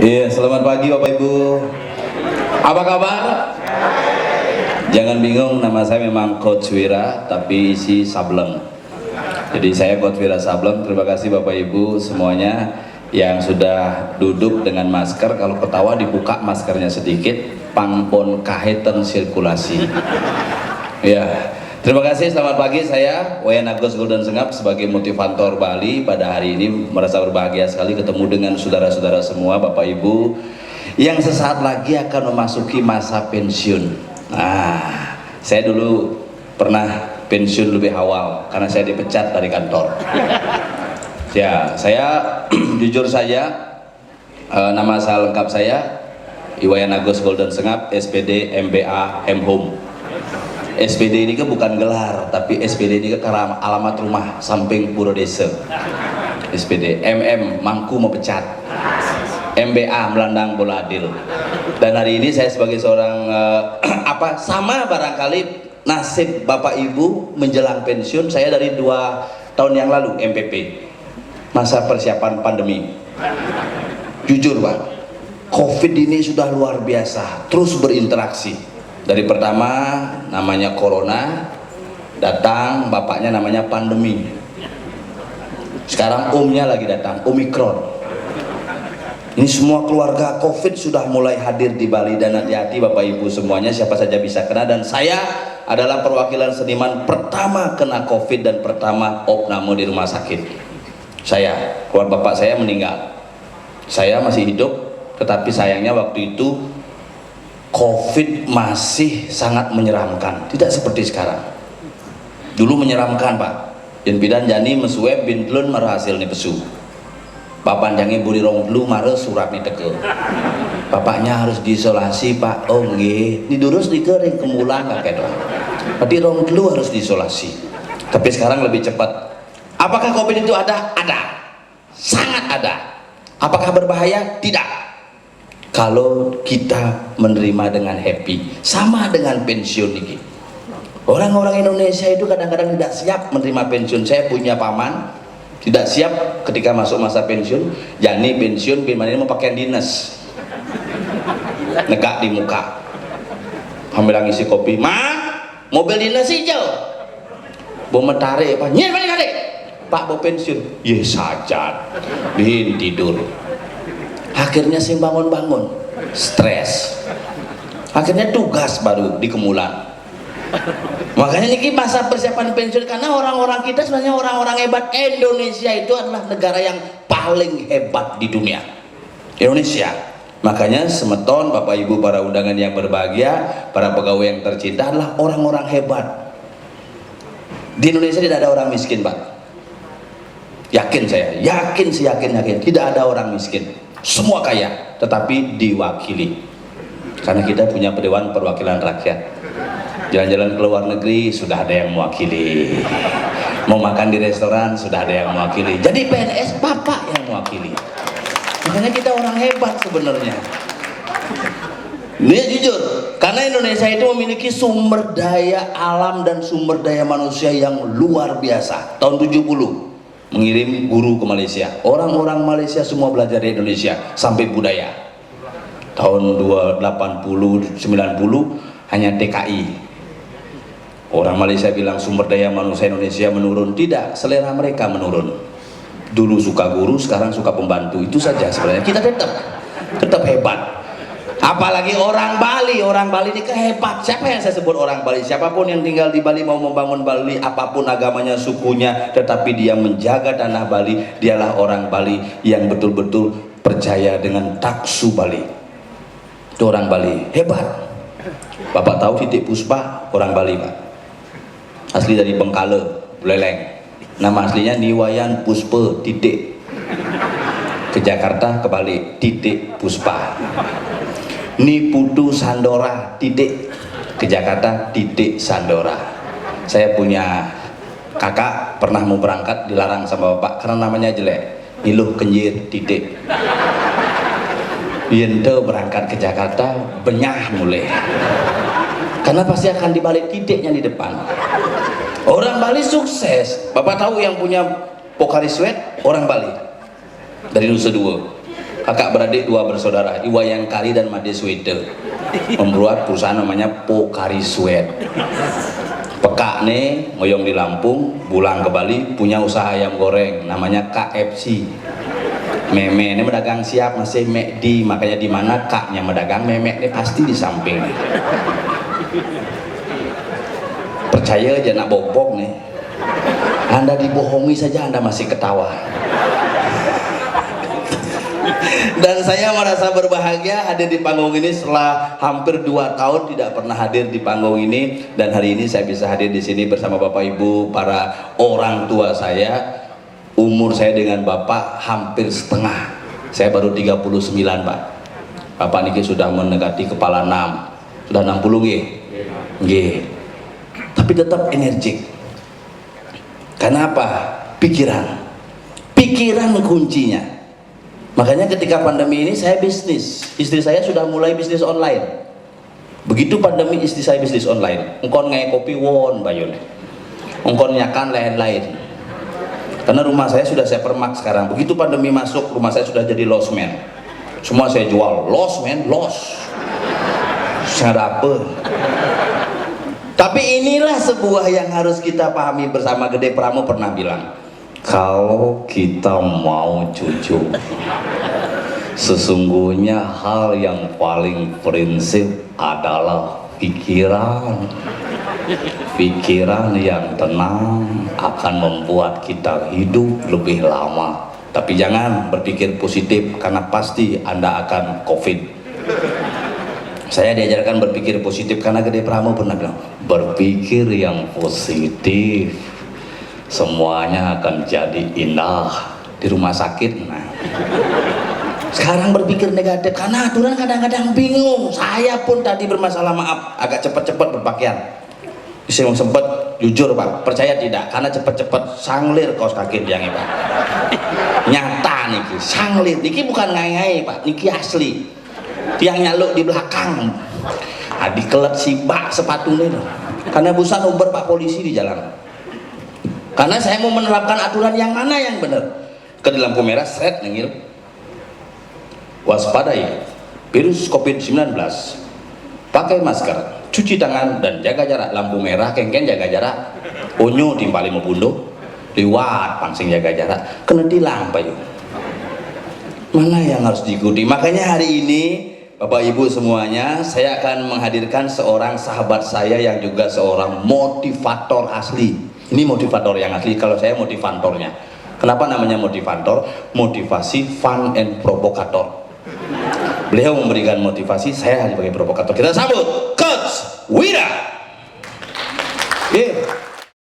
Iya, selamat pagi Bapak Ibu. Apa kabar? Jangan bingung, nama saya memang Coach Wira, tapi isi Sableng. Jadi saya Coach Wira Sableng. Terima kasih Bapak Ibu semuanya yang sudah duduk dengan masker. Kalau ketawa dibuka maskernya sedikit, pangpon kaheten sirkulasi. Ya, terima kasih. Selamat pagi, saya Wayan Agus Golden Sengap sebagai motivator Bali. Pada hari ini merasa berbahagia sekali ketemu dengan saudara-saudara semua, Bapak Ibu yang sesaat lagi akan memasuki masa pensiun. Nah, saya dulu pernah pensiun lebih awal karena saya dipecat dari kantor. Ya, saya jujur saja, nama saya lengkap saya Iwayan Agus Golden Sengap, SPD MBA Home. SPD ini kan bukan gelar, tapi SPD ini kan alamat rumah samping Puro Desa. SPD MM Mangku mau pecat, MBA Melandang Bola Adil. Dan hari ini saya sebagai seorang sama barangkali nasib Bapak Ibu menjelang pensiun saya dari 2 tahun yang lalu MPP, masa persiapan pandemi. Jujur Pak, COVID ini sudah luar biasa, terus berinteraksi. Dari pertama namanya corona, datang bapaknya namanya pandemi. Sekarang omnya lagi datang, Omikron. Ini semua keluarga COVID sudah mulai hadir di Bali, dan hati-hati Bapak Ibu semuanya, siapa saja bisa kena. Dan saya adalah perwakilan seniman pertama kena COVID dan pertama opname di rumah sakit. Saya, keluarga bapak saya meninggal. Saya masih hidup, tetapi sayangnya waktu itu COVID masih sangat menyeramkan, tidak seperti sekarang. Dulu menyeramkan Pak, dan bidan jani mesuweb bintlun marhasil nih pesu. Bapak jangan buri rong dulu marah surat nih teke. Bapaknya harus diisolasi Pak. Oh nggih, didurus dikering kemulan kakek dong. Berarti rong dulu harus diisolasi. Tapi sekarang lebih cepat. Apakah COVID itu ada? Ada, sangat ada. Apakah berbahaya? Tidak. Kalau kita menerima dengan happy, sama dengan pensiun ini. Orang-orang Indonesia itu kadang-kadang tidak siap menerima pensiun. Saya punya paman tidak siap ketika masuk masa pensiun. Jani pensiun gimana ini mau pakaian dinas, negak di muka, ambil ngisi kopi, mobil dinas hijau, mau tarik apa? Nyer balik tarik, Pak mau pensiun, ya saja, bin tidur. Akhirnya sing bangun-bangun, stres. Akhirnya tugas baru di kemulan. Makanya ini masa persiapan pensiun, karena orang-orang kita sebenarnya orang-orang hebat. Indonesia itu adalah negara yang paling hebat di dunia, Indonesia. Makanya semeton Bapak Ibu para undangan yang berbahagia, para pegawai yang tercinta adalah orang-orang hebat. Di Indonesia tidak ada orang miskin Pak, yakin saya, yakin tidak ada orang miskin, semua kaya, tetapi diwakili karena kita punya Dewan Perwakilan Rakyat. Jalan-jalan ke luar negeri sudah ada yang mewakili, mau makan di restoran sudah ada yang mewakili. Jadi PNS Bapak yang mewakili. Makanya kita orang hebat sebenarnya. Ini jujur, karena Indonesia itu memiliki sumber daya alam dan sumber daya manusia yang luar biasa. Tahun 70 mengirim guru ke Malaysia. Orang-orang Malaysia semua belajar di Indonesia sampai budaya. Tahun 80 90 hanya TKI. Orang Malaysia bilang sumber daya manusia Indonesia menurun. Tidak, selera mereka menurun. Dulu suka guru, sekarang suka pembantu. Itu saja sebenarnya. Kita tetap hebat. Apalagi orang Bali ini kehebat. Siapa yang saya sebut orang Bali? Siapapun yang tinggal di Bali mau membangun Bali, apapun agamanya, sukunya, tetapi dia menjaga tanah Bali, dialah orang Bali yang betul-betul percaya dengan taksu Bali. Itu orang Bali hebat. Bapak tahu Titik Puspa orang Bali Pak, asli dari Bengkale, Buleleng. Nama aslinya Niwayan Puspa Titik. Ke Jakarta kebalik, Titik Puspa. Niputu Sandora Titik, ke Jakarta Titik Sandora. Saya punya kakak pernah mau berangkat dilarang sama bapak karena namanya jelek, Iluh Kenjir Titik. Yente berangkat ke Jakarta benyah mulai, karena pasti akan dibalik titiknya di depan. Orang Bali sukses. Bapak tahu yang punya Pocari Sweat orang Bali, dari Nusa Dua. Kakak beradik dua bersaudara, Iwayan Kari dan Made Swede, membuat perusahaan namanya Pokari Sweat. Peka nih ngoyong di Lampung, pulang ke Bali punya usaha ayam goreng namanya KFC. Meme ini medagang siap masih McD, makanya di mana kaknya medagang meme ini pasti di samping. Percaya aja nak bobok nih, Anda dibohongi saja Anda masih ketawa. Dan saya merasa berbahagia hadir di panggung ini setelah hampir 2 tahun tidak pernah hadir di panggung ini, dan hari ini saya bisa hadir di sini bersama Bapak Ibu, para orang tua saya. Umur saya dengan Bapak hampir setengah. Saya baru 39, Pak. Bapak niki sudah mendekati kepala 6. Sudah 60 nggih? Nggih. Tapi tetap energik. Karena apa? Pikiran. Pikiran kuncinya. Makanya ketika pandemi ini saya bisnis. Istri saya sudah mulai bisnis online. Begitu pandemi istri saya bisnis online. Engkon ngai kopi won bayun. Engkon nyakan lain-lain. Karena rumah saya sudah saya permak sekarang. Begitu pandemi masuk, rumah saya sudah jadi lost man. Semua saya jual. Lost man, lost. Saya apa? Tapi inilah sebuah yang harus kita pahami bersama. Gede Pramo pernah bilang, kalau kita mau jujur, sesungguhnya hal yang paling prinsip adalah pikiran. Pikiran yang tenang akan membuat kita hidup lebih lama. Tapi jangan berpikir positif, karena pasti Anda akan COVID. Saya diajarkan berpikir positif karena Gede Pramo pernah bilang, berpikir yang positif, semuanya akan jadi indah di rumah sakit. Nah, sekarang berpikir negatif karena aturan kadang-kadang bingung. Saya pun tadi bermasalah, maaf, agak cepat-cepat berpakaian. Saya sempat jujur Pak, percaya tidak, karena cepat-cepat sanglir kaos kaki yang Pak. Nyata niki, sanglir niki bukan ngai-ngai Pak, niki asli. Tiang nyaluk di belakang. Dikelet sibak sepatunya loh. Karena busan uber Pak polisi di jalan. Karena saya mau menerapkan aturan yang mana yang benar. Ke di lampu merah seret nengil. Waspadai virus COVID-19. Pakai masker, cuci tangan, dan jaga jarak. Lampu merah kengken jaga jarak. Onyo timpali mau bunuh, liwat pangsing jaga jarak. Kena tilang Pak yuk. Mana yang harus diikuti? Makanya hari ini Bapak Ibu semuanya, saya akan menghadirkan seorang sahabat saya yang juga seorang motivator asli. Ini motivator yang asli, kalau saya motivatornya. Kenapa namanya motivator? Motivasi fun and provokator. Beliau memberikan motivasi, saya sebagai provokator. Kita sambut Coach Wira.